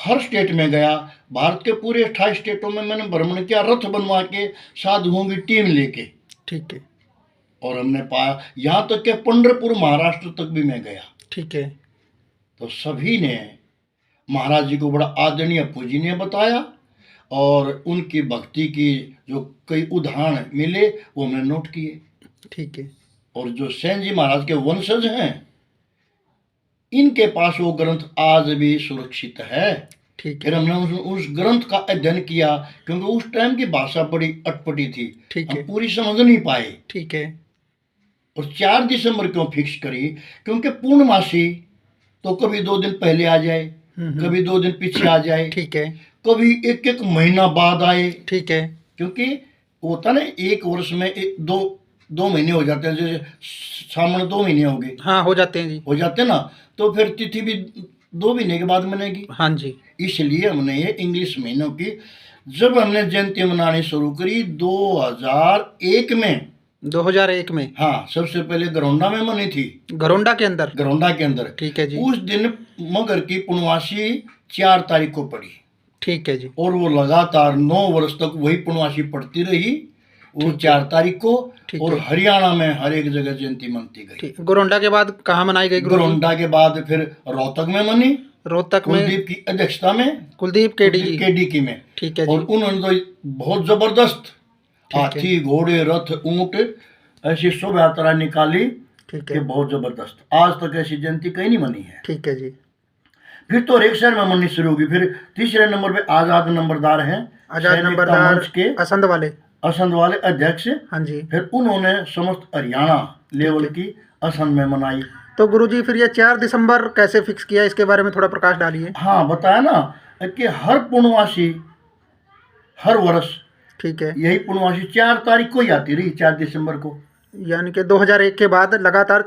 हर state में गया, भारत के पूरे 28 स्टेटों में मैंने भ्रमण किया, रथ बनवा के साधुओं की टीम लेके। ठीक है। और हमने पाया यहाँ तक के पंढरपुर महाराष्ट्र तक भी मैं गया। ठीक है। तो सभी ने महाराज जी को बड़ा आदरणीय पूजनीय बताया और उनकी भक्ति की जो कई उदाहरण मिले वो मैंने नोट किए। ठीक है। और जो सेन जी महाराज के वंशज हैं इनके पास वो ग्रंथ आज भी सुरक्षित है। ठीक फिर है। हमने उस ग्रंथ का अध्ययन किया क्योंकि उस टाइम की भाषा बड़ी अटपटी थी, ठीक हम है। पूरी समझ नहीं पाए। ठीक है। और 4 दिसंबर क्यों फिक्स करी? क्योंकि पूर्णमासी तो कभी 2 दिन पहले आ जाए, कभी 2 दिन पीछे आ जाए, ठीक है। कभी एक एक महीना बाद आए। ठीक है। क्योंकि होता ना एक वर्ष में दो महीने हो जाते हैं, जैसे सावन 2 महीने हो गए, हाँ हो जाते हैं जी। हो जाते ना, तो फिर तिथि भी 2 महीने के बाद मनेगी। हाँ जी। इसलिए हमने ये इंग्लिश महीनों की जब हमने जयंती मनानी शुरू करी 2001 में, 2001 में, हाँ सबसे पहले गरौंडा में मनी थी, घरौंडा के अंदर। गरौंडा के अंदर। ठीक है जी। उस दिन मगर की पूर्णमासी 4 तारीख को पड़ी। ठीक है जी। और वो लगातार 9 वर्ष तक वही पूर्णमासी पड़ती रही, वो 4 तारीख को। और हरियाणा में हर एक जगह जयंती मनती गई। ठीक। गोरौंडा के बाद कहाँ मनाई गई? गरौंडा के बाद फिर रोहतक में मनी, रोहतक में कुलदीप की अध्यक्षता में, कुलदीप केडी जी केडी की में। ठीक है और जी। उन्होंने तो बहुत जबरदस्त हाथी घोड़े रथ ऊंट ऐसी शोभा यात्रा निकाली ठीक कि है। बहुत जबरदस्त। आज तक ऐसी जयंती कहीं नहीं मनी है। ठीक है जी। फिर तो हर एक शहर में मननी शुरू होगी। फिर तीसरे नंबर पे आजाद नंबरदार हैं, आजाद सैनिक नंबरदार मंच के असंध वाले। असंध वाले अध्यक्ष। हाँ जी। फिर उन्होंने समस्त हरियाणा लेवल की असंध में मनाई। तो गुरुजी फिर ये 4 दिसंबर कैसे फिक्स किया, इसके बारे में थोड़ा प्रकाश डालिए। हाँ बताया ना कि हर पूर्णमासी हर वर्ष, ठीक है, यही पूर्णमासी 4 तारीख को ही आती रही, 4 दिसंबर को। यानी कि 2001 के बाद लगातार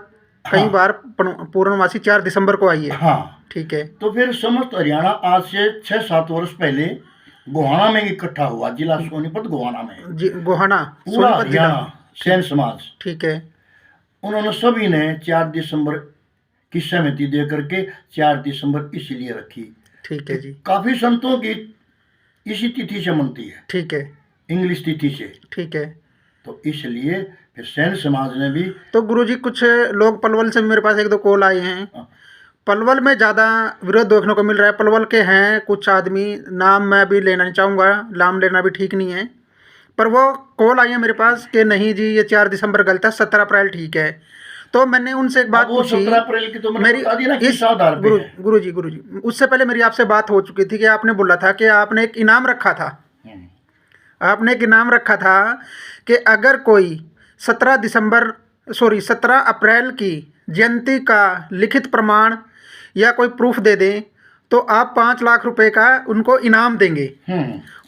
कई हाँ। बार पूर्णमासी 4 दिसंबर को आई है। हाँ ठीक है। तो फिर समस्त हरियाणा आज से 6-7 वर्ष पहले गोहाना में इकट्ठा हुआ, जिला सोनीपत गोहाना में। जी गोहाना पूरा सोनीपत जिला। हरियाणा सैन समाज, ठीक है। उन्होंने सभी ने 4 दिसंबर की सहमति दे करके 4 दिसंबर इसलिए रखी। ठीक है जी। काफी संतों की इसी तिथि से मनती है, ठीक है। इंग्लिश तिथि से। ठीक है। तो इसलिए फिर सैन समाज ने भी। तो गुरुजी कुछ लोग पलवल से मेरे पास 1-2 कॉल आए हैं। हाँ। पलवल में ज़्यादा विरोध देखने को मिल रहा है। पलवल के हैं कुछ आदमी, नाम मैं भी लेना नहीं चाहूँगा, नाम लेना भी ठीक नहीं है, पर वो कॉल आई है मेरे पास कि नहीं जी ये 4 दिसंबर गलत है, 17 अप्रैल ठीक है। तो मैंने उनसे एक बात पूछी। 17 अप्रैल की तो मैंने मेरी बता दी ना, इस किस आधार पे है। गुरुजी उससे पहले मेरी आपसे बात हो चुकी थी कि आपने बोला था कि आपने एक इनाम रखा था। आपने एक इनाम रखा था कि अगर कोई 17 अप्रैल की जयंती का लिखित प्रमाण या कोई प्रूफ दे दें तो आप 5 लाख रुपए का उनको इनाम देंगे।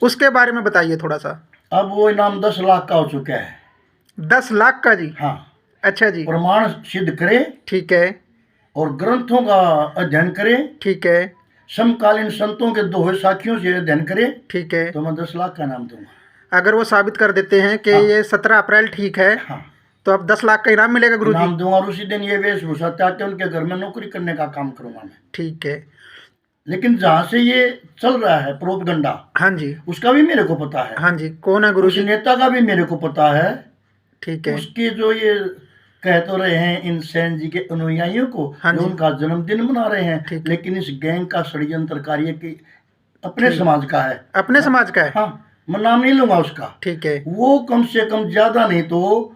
उसके बारे में बताइए थोड़ा सा। अब वो इनाम 10 लाख का हो चुका है। 10 लाख का जी? हाँ। अच्छा जी। प्रमाण सिद्ध करे, ठीक है, और ग्रंथों का अध्ययन करे, ठीक है, समकालीन संतों के दोहे साखियों से अध्ययन करे, ठीक है, तो मैं 10 लाख का इनाम दूंगा। अगर वो साबित कर देते हैं कि ये 17 अप्रैल ठीक है, हाँ, तो अब 10 लाख का इनाम मिलेगा गुरुजी? इनाम दूंगा और उसी दिन ये वेशभूषा त्याग के उनके घर में नौकरी करने का काम करूंगा मैं। ठीक है। लेकिन जहाँ से ये चल रहा है प्रोपगंडा, हाँ जी, उसका भी मेरे को पता है। हाँ जी, कौन है गुरुजी? उस नेता का भी मेरे को पता है। ठीक है। उसके जो ये कह तो रहे हैं इन सेन जी के अनुयायियों को, हाँ जो उनका जन्मदिन मना रहे हैं, लेकिन इस गैंग का षड्यंत्रकारी की अपने समाज का है। अपने समाज का है? हाँ, मैं नाम नहीं लूंगा उसका। ठीक है। वो कम से कम ज्यादा नहीं तो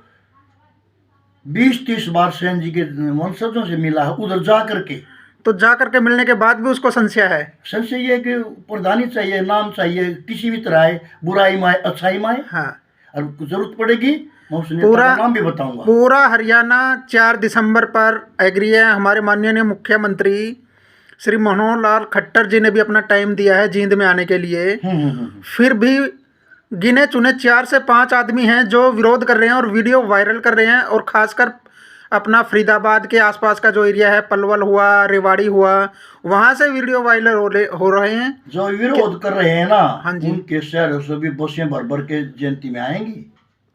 20-30 बार सेन जी के वंशजों से मिला है उधर जा करके। तो जा करके मिलने के बाद भी उसको संशय है? संशय ये कि प्रधानी चाहिए, नाम चाहिए, किसी भी तरह है, बुराई माए अच्छाई माए। हाँ, और जरूरत पड़ेगी पूरा नाम भी बताऊंगा। पूरा हरियाणा 4 दिसंबर पर एग्री है। हमारे माननीय मुख्यमंत्री श्री मनोहर लाल खट्टर जी ने भी अपना टाइम दिया है जींद में आने के लिए। फिर भी गिने चुने 4 से 5 आदमी हैं जो विरोध कर रहे हैं और वीडियो वायरल कर रहे हैं, और खासकर अपना फरीदाबाद के आसपास का जो एरिया है, पलवल हुआ, रेवाड़ी हुआ, वहां से वीडियो वायरल हो रहे हैं। जो विरोध कर रहे हैं ना, हाँ जी, उनके शहर से भी बसें भर भर के जयंती में आएंगी।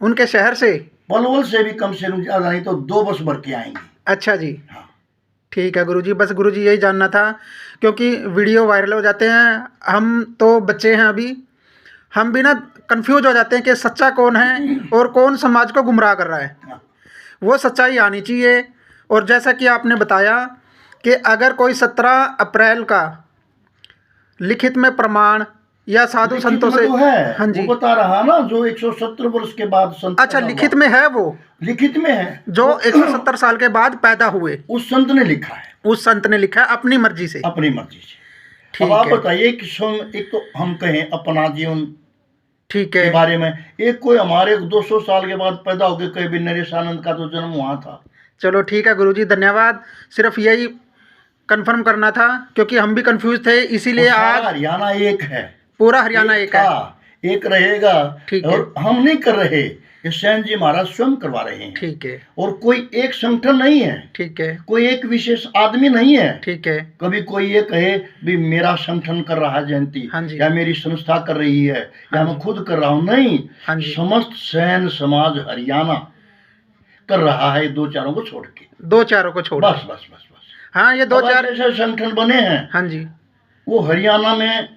उनके शहर से? पलवल से भी कम से कम ज्यादा नहीं तो 2 बस भर के आएंगी। अच्छा जी। हाँ ठीक है गुरुजी, बस गुरुजी यही जानना था, क्योंकि वीडियो वायरल हो जाते हैं, हम तो बच्चे हैं अभी, हम भी ना कंफ्यूज हो जाते हैं कि सच्चा कौन है और कौन समाज को गुमराह कर रहा है। वो सच्चाई आनी चाहिए। और जैसा कि आपने बताया कि अगर कोई 17 अप्रैल का लिखित में प्रमाण या साधु संतों से तो है, हाँ जी, वो बता रहा ना, जो 170 वर्ष के बाद संत अच्छा लिखित में है, वो लिखित में है जो 170 साल के बाद पैदा हुए, उस संत ने लिखा है, उस संत ने लिखा है अपनी मर्जी से, अपनी मर्जी से। ठीक अब आप है, बताइए कि एक तो हम कहें अपना जीवन ठीक के है, बारे में, एक कोई हमारे 200 साल के बाद पैदा हो गए, कहीं भी नरेशानंद का तो जन्म वहां था। चलो ठीक है गुरुजी, धन्यवाद। सिर्फ यही कंफर्म करना था क्योंकि हम भी कंफ्यूज थे, इसीलिए आज हरियाणा एक है, पूरा हरियाणा एक है, एक रहेगा। ठीक है, और हम नहीं कर रहे, ये सेन जी महाराज स्वयं करवा रहे हैं, ठीक है, और कोई एक संगठन नहीं है, ठीक है, कोई एक विशेष आदमी नहीं है, ठीक है, कभी कोई ये कहे भी मेरा संगठन कर रहा है जयंती, हाँ जी, या मेरी संस्था कर रही है, या हाँ मैं जी, खुद कर रहा हूँ, नहीं, हाँ जी, समस्त सैन समाज हरियाणा कर रहा है, दो चारों को छोड़ के, दो चारों को छोड़, बस बस बस बस। हाँ ये दो चार ऐसे संगठन बने हैं, हाँ जी, वो हरियाणा में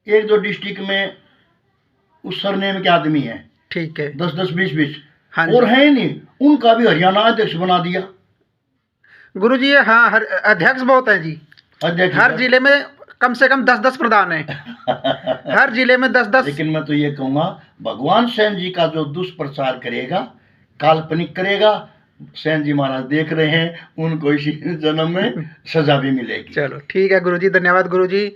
1-2 डिस्ट्रिक्ट में उस सरनेम के आदमी हैं, ठीक है, 10-10 20-20, हाँ और जी, है नहीं, उनका भी हरियाणा अध्यक्ष बना दिया। गुरुजी हाँ अध्यक्ष बहुत है जी, अध्यक्ष हर जिले में कम से कम 10-10 प्रधान है हर जिले में 10-10। लेकिन मैं तो ये कहूंगा, भगवान सेन जी का जो दुष्प्रचार करेगा, काल्पनिक करेगा, सेन जी महाराज देख रहे हैं, उनको इसी जन्म में सजा भी मिलेगी। चलो ठीक है गुरुजी, धन्यवाद गुरुजी।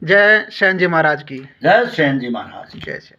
जय सेन जी महाराज की जय सेन जी महाराज। जय सेन।